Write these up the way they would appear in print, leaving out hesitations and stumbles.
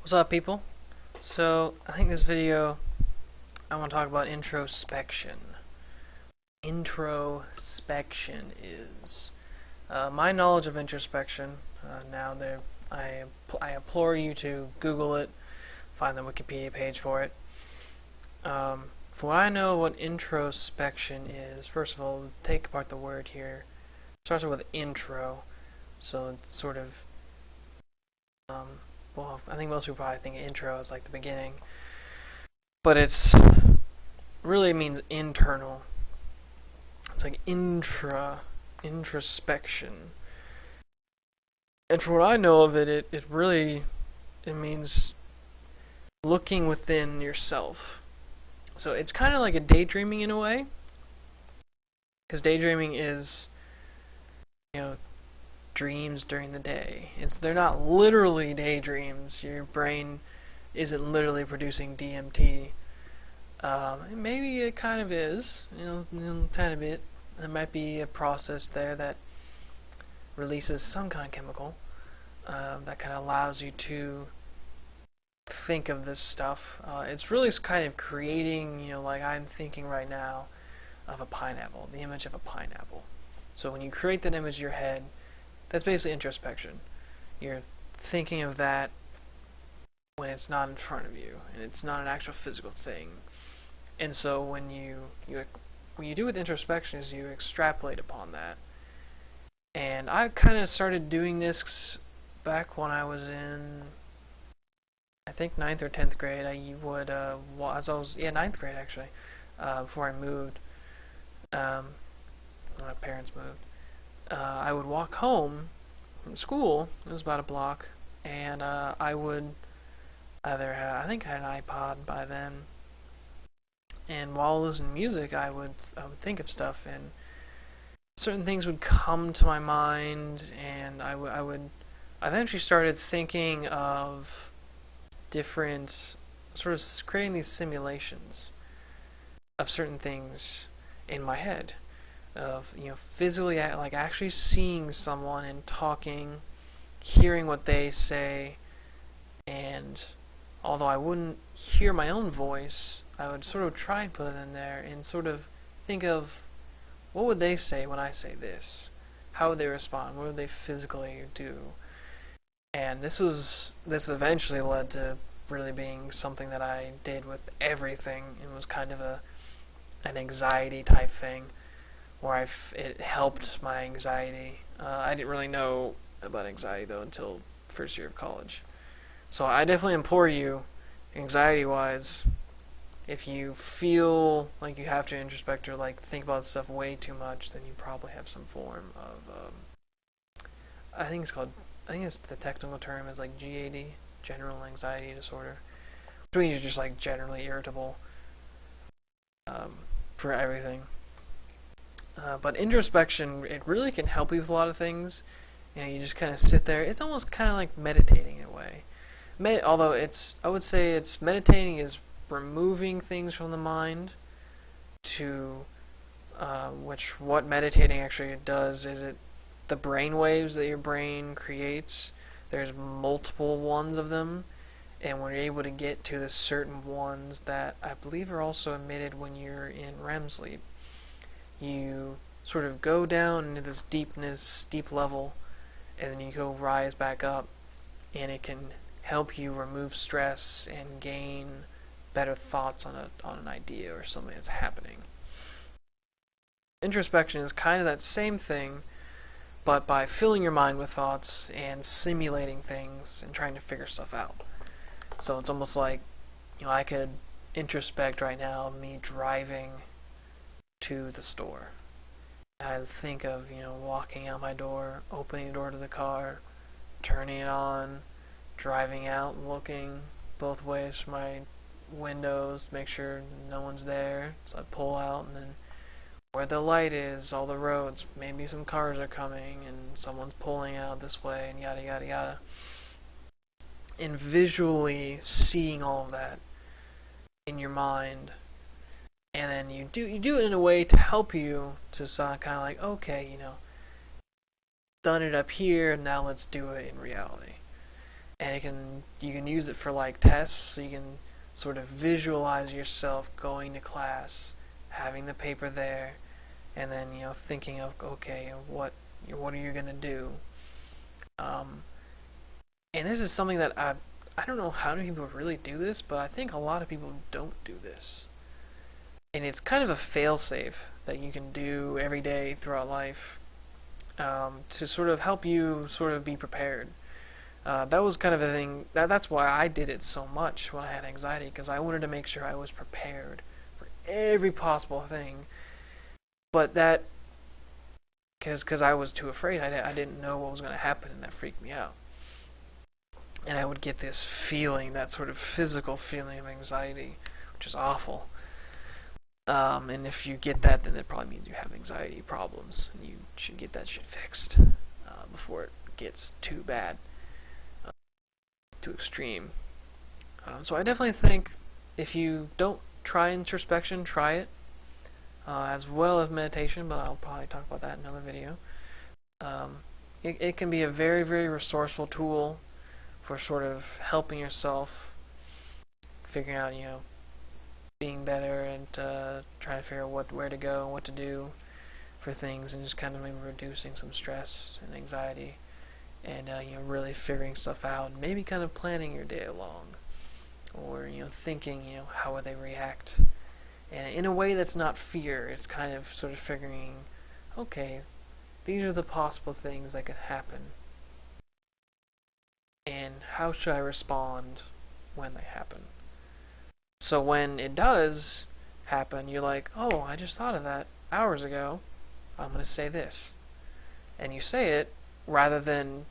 What's up, people? So, I think this video I want to talk about introspection. Introspection is my knowledge of introspection. Now, there, I implore you to Google it, find the Wikipedia page for it. For what I know, what introspection is, first of all, take apart the word here. It starts with intro, so it's sort of well, I think most people probably think intro is like the beginning, but it's really means internal. It's like introspection. And for what I know of it, it really it means looking within yourself. So it's kind of like a daydreaming in a way, because daydreaming is, you know, dreams during the day. They're not literally daydreams. Your brain isn't literally producing DMT. Maybe it kind of is, a tiny bit. There might be a process there that releases some kind of chemical that kind of allows you to think of this stuff. It's really kind of creating, like I'm thinking right now of a pineapple, the image of a pineapple. So when you create that image in your head, that's basically introspection. You're thinking of that when it's not in front of you, and it's not an actual physical thing. And so when you do with introspection is you extrapolate upon that. And I kind of started doing this back when I was in, I think, ninth or 10th grade. I would, as I was, ninth grade actually, before I moved, when my parents moved. I would walk home from school. It was about a block, and I would either I think I had an iPod by then, and while listening to music, I would think of stuff, and certain things would come to my mind, and I eventually started thinking of different sort of creating these simulations of certain things in my head, of physically, like actually seeing someone and talking, hearing what they say, and although I wouldn't hear my own voice, I would sort of try and put it in there and sort of think of what would they say when I say this? How would they respond? What would they physically do? And this eventually led to really being something that I did with everything. It was kind of an anxiety type thing where it helped my anxiety. I didn't really know about anxiety though until first year of college. So I definitely implore you, anxiety-wise, if you feel like you have to introspect or like think about stuff way too much, then you probably have some form of I think it's the technical term is like GAD, general anxiety disorder, which means you're just like generally irritable for everything. But introspection, it really can help you with a lot of things. You just kind of sit there. It's almost kind of like meditating in a way. Although I would say it's meditating is removing things from the mind to, what meditating actually does is the brain waves that your brain creates, there's multiple ones of them, and when you're able to get to the certain ones that I believe are also emitted when you're in REM sleep, you sort of go down into this deep level, and then you go rise back up, and it can help you remove stress and gain better thoughts on an idea or something that's happening. Introspection is kind of that same thing, but by filling your mind with thoughts and simulating things and trying to figure stuff out. So it's almost like, I could introspect right now of me driving to the store. I think of, walking out my door, opening the door to the car, turning it on, driving out and looking both ways from my windows, make sure no one's there. So I pull out, and then where the light is, all the roads, maybe some cars are coming and someone's pulling out this way, and yada yada yada. And visually seeing all of that in your mind, and then you do it in a way to help you to sound kind of like, okay, done it up here, now let's do it in reality. and you can use it for like tests, so you can sort of visualize yourself going to class, having the paper there, and then thinking of, okay, what are you gonna do? Um, and this is something that I don't know how many people really do this, but I think a lot of people don't do this. And it's kind of a fail-safe that you can do every day throughout life, to sort of help you sort of be prepared. That was kind of a thing. That's why I did it so much when I had anxiety, because I wanted to make sure I was prepared for every possible thing. But that, because I was too afraid, I didn't know what was going to happen, and that freaked me out. And I would get this feeling, that sort of physical feeling of anxiety, which is awful. And if you get that, then it probably means you have anxiety problems, and you should get that shit fixed before it gets too bad, uh, too extreme. So I definitely think if you don't try introspection, try it, as well as meditation, but I'll probably talk about that in another video. It can be a very, very resourceful tool for sort of helping yourself, figuring out, being better, and trying to figure out where to go and what to do for things, and just kind of maybe reducing some stress and anxiety, and really figuring stuff out, and maybe kind of planning your day along, or thinking, how would they react, and in a way that's not fear. It's kind of sort of figuring, okay, these are the possible things that could happen, and how should I respond when they happen. So when it does happen, you're like, oh, I just thought of that hours ago. I'm going to say this. And you say it rather than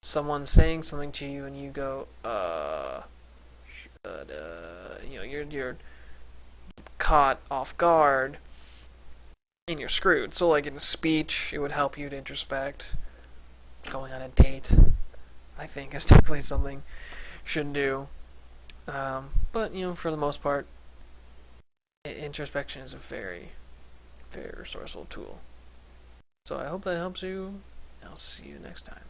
someone saying something to you and you go, should, you're caught off guard and you're screwed. So, like in a speech, it would help you to introspect. Going on a date, I think, is definitely something you should do. But, for the most part, introspection is a very, very resourceful tool. So I hope that helps you. I'll see you next time.